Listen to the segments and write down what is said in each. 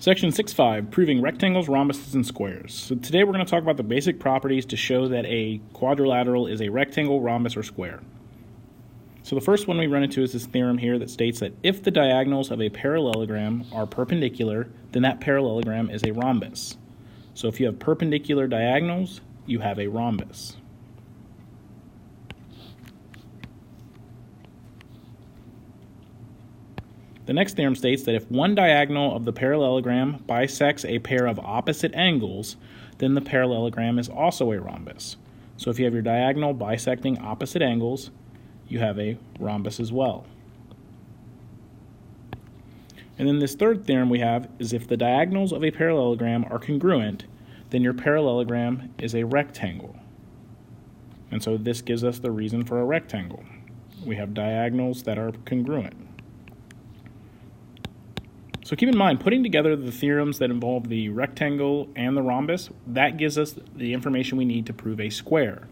Section 6.5, proving rectangles, rhombuses, and squares. So today we're going to talk about the basic properties to show that a quadrilateral is a rectangle, rhombus, or square. So the first one we run into is this theorem here that states that if the diagonals of a parallelogram are perpendicular, then that parallelogram is a rhombus. So if you have perpendicular diagonals, you have a rhombus. The next theorem states that if one diagonal of the parallelogram bisects a pair of opposite angles, then the parallelogram is also a rhombus. So if you have your diagonal bisecting opposite angles, you have a rhombus as well. And then this third theorem we have is if the diagonals of a parallelogram are congruent, then your parallelogram is a rectangle. And so this gives us the reason for a rectangle. We have diagonals that are congruent. So keep in mind, putting together the theorems that involve the rectangle and the rhombus, that gives us the information we need to prove a square.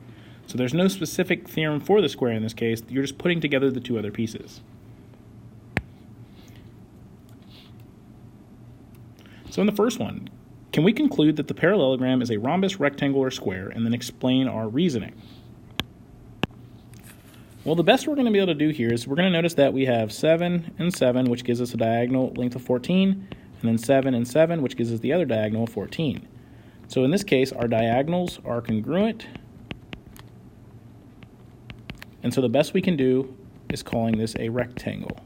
So there's no specific theorem for the square in this case, you're just putting together the two other pieces. So in the first one, can we conclude that the parallelogram is a rhombus, rectangle, or square, and then explain our reasoning? Well, the best we're going to be able to do here is we're going to notice that we have 7 and 7, which gives us a diagonal length of 14, and then 7 and 7, which gives us the other diagonal of 14. So in this case, our diagonals are congruent, and so the best we can do is calling this a rectangle.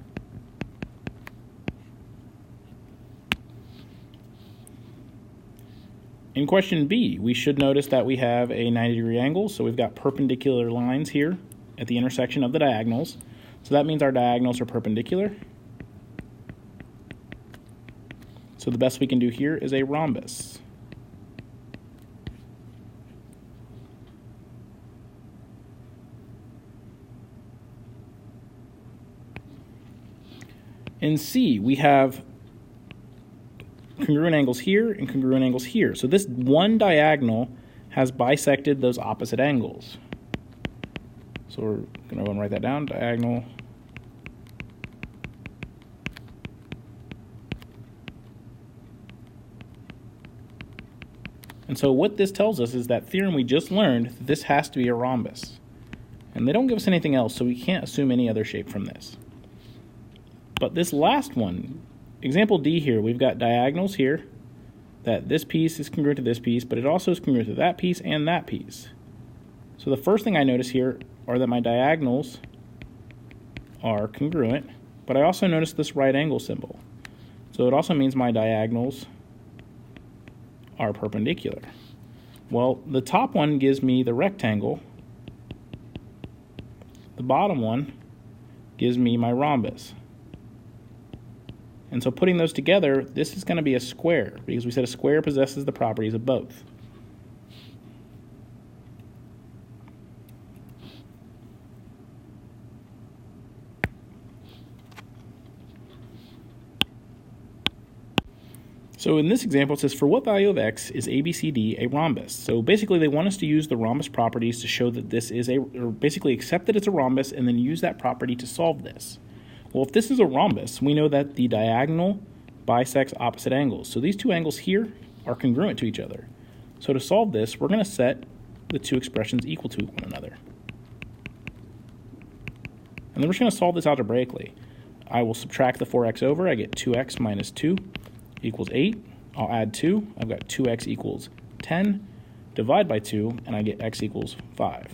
In question B, we should notice that we have a 90-degree angle, so we've got perpendicular lines here at the intersection of the diagonals. So that means our diagonals are perpendicular. So the best we can do here is a rhombus. In C, we have congruent angles here and congruent angles here. So this one diagonal has bisected those opposite angles. So we're going to go and write that down, diagonal. And so what this tells us is that theorem we just learned, this has to be a rhombus. And they don't give us anything else, so we can't assume any other shape from this. But this last one, example D here, we've got diagonals here, that this piece is congruent to this piece, but it also is congruent to that piece and that piece. So the first thing I notice here are that my diagonals are congruent, but I also notice this right angle symbol. So it also means my diagonals are perpendicular. Well, the top one gives me the rectangle. The bottom one gives me my rhombus. And so putting those together, this is going to be a square, because we said a square possesses the properties of both. So in this example, it says, for what value of x is ABCD a rhombus? So basically, they want us to use the rhombus properties to show that this is or basically accept that it's a rhombus and then use that property to solve this. Well, if this is a rhombus, we know that the diagonal bisects opposite angles. So these two angles here are congruent to each other. So to solve this, we're going to set the two expressions equal to one another. And then we're just going to solve this algebraically. I will subtract the 4x over. I get 2x minus 2 equals 8. I'll add 2. I've got 2x equals 10. Divide by 2, and I get x equals 5.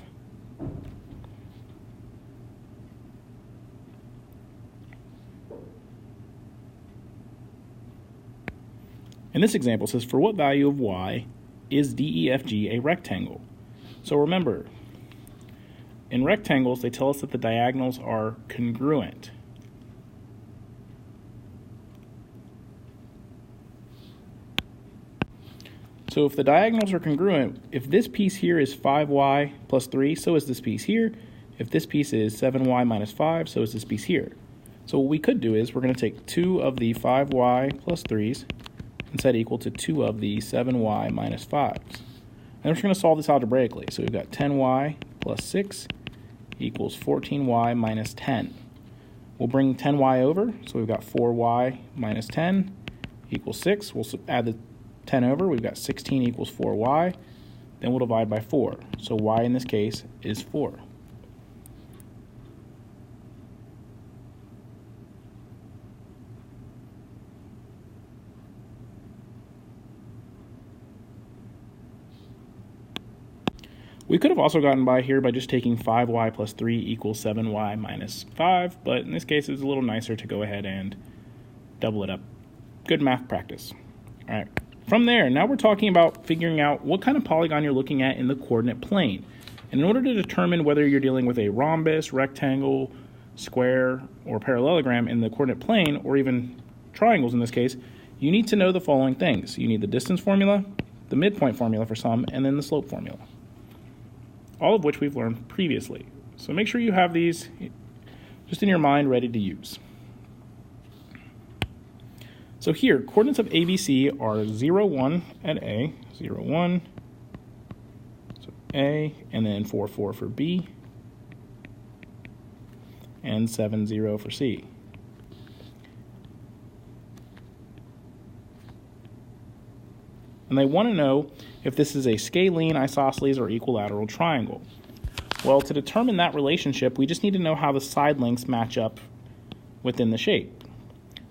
In this example, it says, for what value of y is DEFG a rectangle? So remember, in rectangles, they tell us that the diagonals are congruent. So if the diagonals are congruent, if this piece here is 5y plus 3, so is this piece here. If this piece is 7y minus 5, so is this piece here. So what we could do is we're going to take 2 of the 5y plus 3s and set equal to 2 of the 7y minus 5s. And we're just going to solve this algebraically. So we've got 10y plus 6 equals 14y minus 10. We'll bring 10y over, so we've got 4y minus 10 equals 6. We'll add the 10 over. We've got 16 equals 4y. Then we'll divide by 4. So y in this case is 4. We could have also gotten by here by just taking 5y plus 3 equals 7y minus 5, but in this case it's a little nicer to go ahead and double it up. Good math practice. All right. From there, now we're talking about figuring out what kind of polygon you're looking at in the coordinate plane. And in order to determine whether you're dealing with a rhombus, rectangle, square, or parallelogram in the coordinate plane, or even triangles in this case, you need to know the following things. You need the distance formula, the midpoint formula for some, and then the slope formula, all of which we've learned previously. So make sure you have these just in your mind ready to use. So here, coordinates of ABC are 0, 1 at A, 0, 1, so A, and then 4, 4 for B, and 7, 0 for C. And they want to know if this is a scalene, isosceles, or equilateral triangle. Well, to determine that relationship, we just need to know how the side lengths match up within the shape.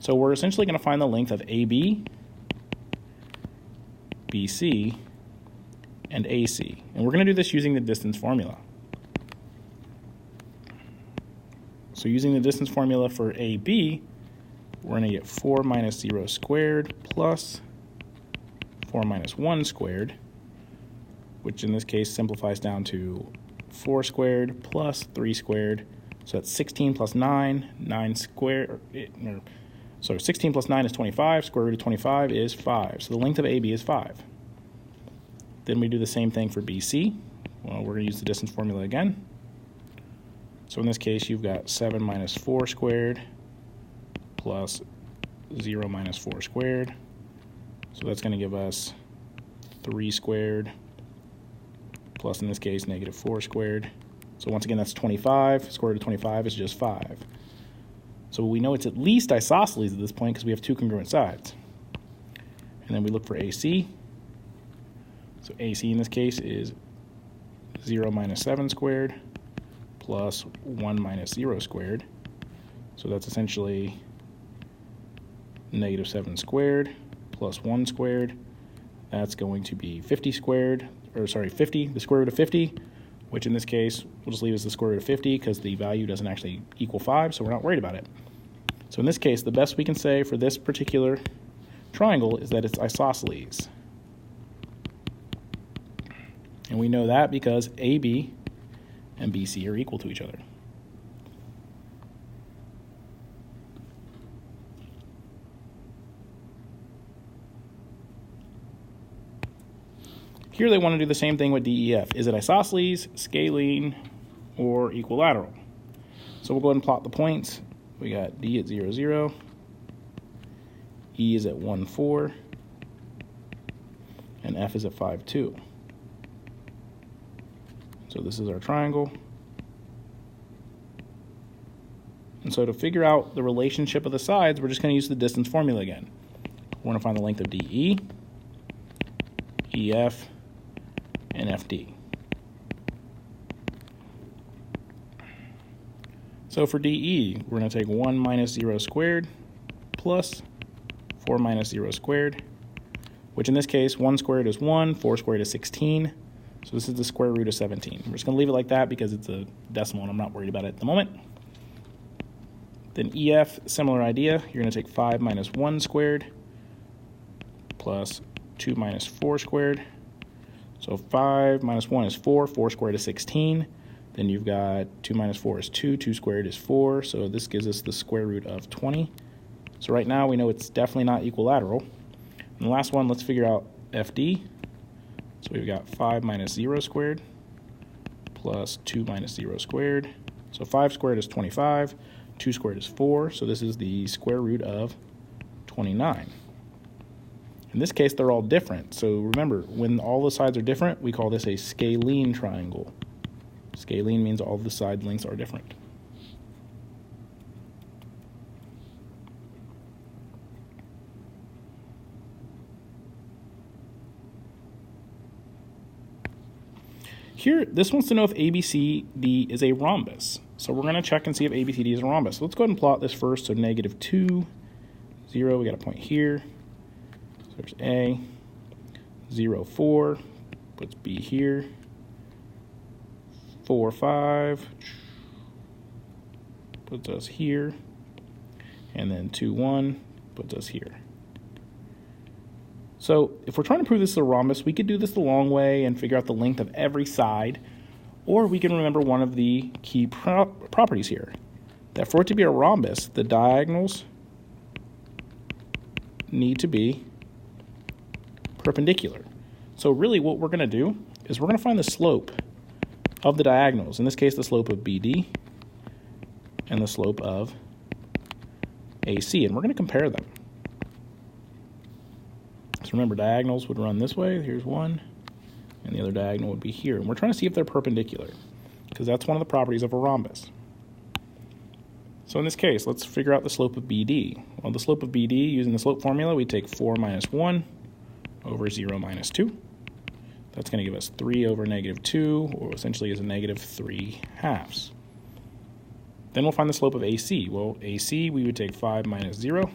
So we're essentially going to find the length of AB, BC, and AC. And we're going to do this using the distance formula. So using the distance formula for AB, we're going to get 4 minus 0 squared plus 4 minus 1 squared, which in this case simplifies down to 4 squared plus 3 squared. So that's 16 plus 9, 9 squared. So 16 plus 9 is 25, square root of 25 is 5. So the length of AB is 5. Then we do the same thing for BC. Well, we're going to use the distance formula again. So in this case, you've got 7 minus 4 squared plus 0 minus 4 squared. So that's going to give us 3 squared plus, in this case, negative 4 squared. So once again, that's 25. Square root of 25 is just 5. So we know it's at least isosceles at this point because we have two congruent sides. And then we look for AC. So AC in this case is 0 minus 7 squared plus 1 minus 0 squared. So that's essentially negative 7 squared plus 1 squared. That's going to be 50 squared, or sorry, 50, the square root of 50, which in this case, we'll just leave as the square root of 50 because the value doesn't actually equal 5, so we're not worried about it. So in this case, the best we can say for this particular triangle is that it's isosceles. And we know that because AB and BC are equal to each other. Here they want to do the same thing with DEF. Is it isosceles, scalene, or equilateral? So we'll go ahead and plot the points. We got D at 0, 0. E is at 1, 4. And F is at 5, 2. So this is our triangle. And so to figure out the relationship of the sides, we're just going to use the distance formula again. We're going to find the length of DE, EF, and FD. So for DE, we're going to take 1 minus 0 squared plus 4 minus 0 squared, which in this case, 1 squared is 1, 4 squared is 16. So this is the square root of 17. We're just going to leave it like that because it's a decimal and I'm not worried about it at the moment. Then EF, similar idea. You're going to take 5 minus 1 squared plus 2 minus 4 squared. So 5 minus 1 is 4, 4 squared is 16. Then you've got 2 minus 4 is 2, 2 squared is 4. So this gives us the square root of 20. So right now we know it's definitely not equilateral. And the last one, let's figure out FD. So we've got 5 minus 0 squared plus 2 minus 0 squared. So 5 squared is 25, 2 squared is 4. So this is the square root of 29. In this case, they're all different. So remember, when all the sides are different, we call this a scalene triangle. Scalene means all the side lengths are different. Here, this wants to know if ABCD is a rhombus. So we're going to check and see if ABCD is a rhombus. So let's go ahead and plot this first. So -2, 0, we got a point here. So there's A, 0, 4, puts B here. 4, 5, puts us here. And then 2, 1, puts us here. So if we're trying to prove this is a rhombus, we could do this the long way and figure out the length of every side, or we can remember one of the key properties here, that for it to be a rhombus, the diagonals need to be perpendicular. So really what we're going to do is we're going to find the slope of the diagonals, in this case the slope of BD and the slope of AC, and we're going to compare them. So remember, diagonals would run this way. Here's one, and the other diagonal would be here. And we're trying to see if they're perpendicular, because that's one of the properties of a rhombus. So in this case, let's figure out the slope of BD. Well, the slope of BD, using the slope formula, we take 4 minus 1 over 0 minus 2. That's going to give us 3 over -2, or essentially is a -3/2. Then we'll find the slope of AC. Well, AC, we would take 5 minus 0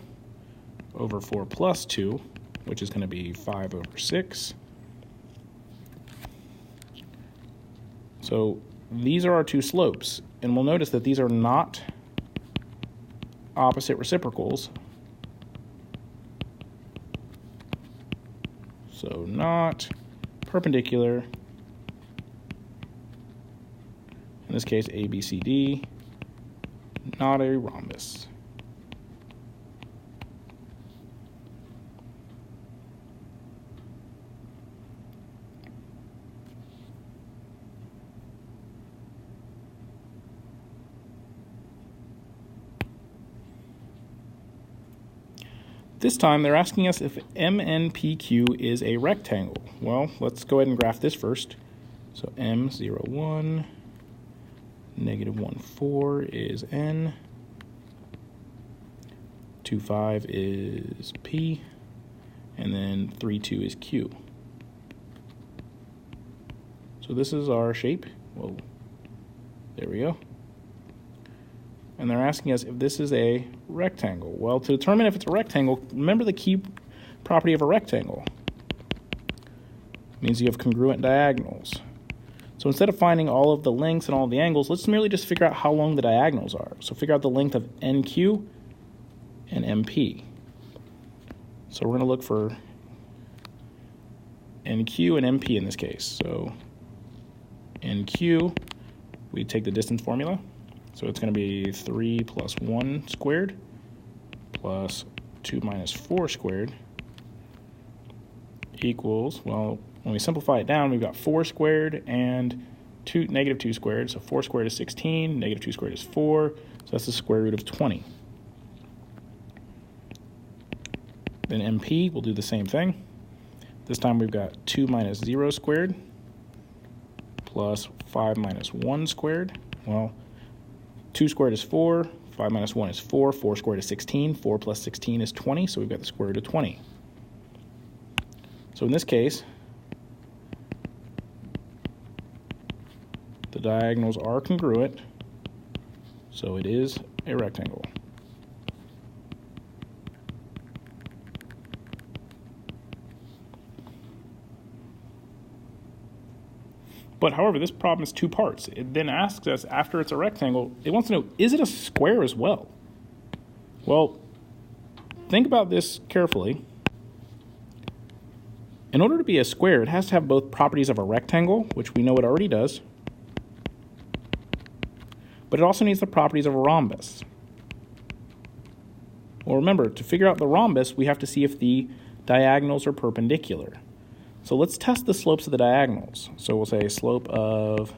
over 4 plus 2, which is going to be 5 over 6. So these are our two slopes, and we'll notice that these are not opposite reciprocals. So not perpendicular. In this case, ABCD, not a rhombus. This time they're asking us if MNPQ is a rectangle. Well, let's go ahead and graph this first. So M, 0, 1, -1, 4 is N, 2, 5 is P, and then 3, 2 is Q. So this is our shape. Whoa, there we go. And they're asking us if this is a rectangle. Well, to determine if it's a rectangle, remember the key property of a rectangle. It means you have congruent diagonals. So instead of finding all of the lengths and all of the angles, let's merely just figure out how long the diagonals are. So figure out the length of NQ and MP. So we're going to look for NQ and MP in this case. So NQ, we take the distance formula. So it's going to be 3 plus 1 squared plus 2 minus 4 squared equals, well, when we simplify it down, we've got 4 squared and -2 squared. So 4 squared is 16, -2 squared is 4, so that's the square root of 20. Then MP, we'll do the same thing. This time we've got 2 minus 0 squared plus 5 minus 1 squared. Well, 2 squared is 4, 5 minus 1 is 4, 4 squared is 16, 4 plus 16 is 20, so we've got the square root of 20. So in this case, the diagonals are congruent, so it is a rectangle. But however, this problem is two parts. It then asks us, after it's a rectangle, it wants to know, is it a square as well? Well, think about this carefully. In order to be a square, it has to have both properties of a rectangle, which we know it already does, but it also needs the properties of a rhombus. Well, remember, to figure out the rhombus, we have to see if the diagonals are perpendicular. So let's test the slopes of the diagonals. So we'll say slope of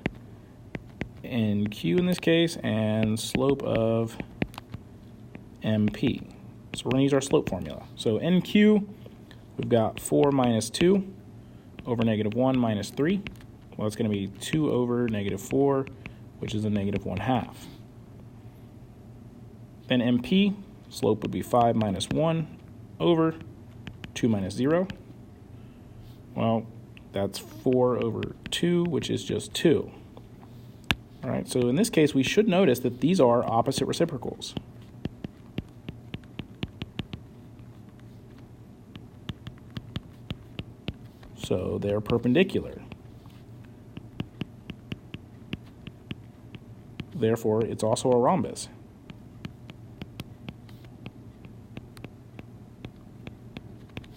NQ in this case and slope of MP. So we're going to use our slope formula. So NQ, we've got 4 minus 2 over -1 minus 3. Well, it's going to be 2 over -4, which is a -1/2. Then MP, slope would be 5 minus 1 over 2 minus 0. Well, That's 4 over 2, which is just 2. All right, so in this case, we should notice that these are opposite reciprocals. So they're perpendicular. Therefore, it's also a rhombus.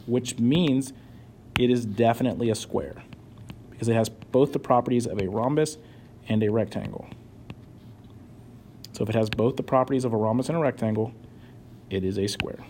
Which means it is definitely a square because it has both the properties of a rhombus and a rectangle. So if it has both the properties of a rhombus and a rectangle, it is a square.